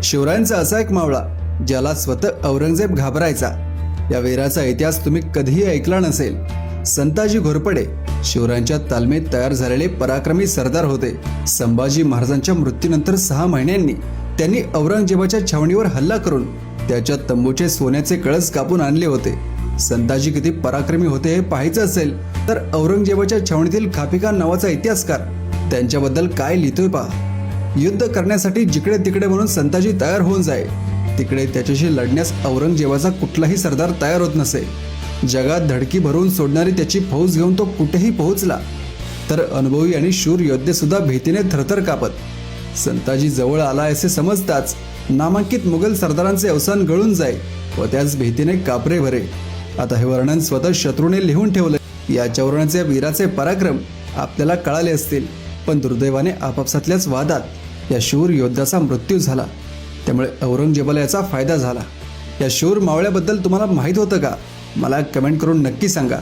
शिवरायांचा असा एक मावळा ज्याला स्वतः औरंगजेब घाबरायचा। या वीराचा इतिहास तुम्ही कधीही ऐकला नसेल। संताजी घोरपडे शिवरायांच्या तालमीत तयार झालेले पराक्रमी सरदार होते। संभाजी महाराजांच्या मृत्यूनंतर 6 महिन्यांनी त्यांनी औरंगजेबाच्या छावणीवर हल्ला करून त्याच्या तंबूचे सोन्याचे कळस कापून आणले होते। संताजी किती पराक्रमी होते हे पाहायचं असेल तर औरंगजेबाच्या छावणीतील खापिका नावाचा इतिहासकार त्यांच्याबद्दल काय लिहितोय पहा। युद्ध करण्यासाठी जिकडे तिकडे म्हणून संताजी तयार होऊन जाय, तिकडे त्याच्याशी लढण्यास औरंगजेबाचा कुठलाही सरदार तयार होत नसे। जगात धडकी भरून सोडणारी त्याची फौज घेऊन तो कुठेही पोहोचला तर अनुभवी आणि शूर योद्धे सुद्धा भीतीने थरथर कापत। संताजी जवळ आला असे समजताच नामांकित मुघल सरदारांचे अवसान गळून जाय व त्याच भीतीने कापरे भरे। आता हे वर्णन स्वतः शत्रूने लिहून ठेवले। याच्या वर्णनाचे वीराचे पराक्रम आपल्याला कळाले असतील, पण दुर्दैवाने आपापसातल्याच वादात या शूर योद्ध्याचा मृत्यू झाला। त्यामुळे औरंगजेबाला याचा फायदा झाला। या शूर मावळ्याबद्दल तुम्हाला माहीत होतं का? मला कमेंट करून नक्की सांगा।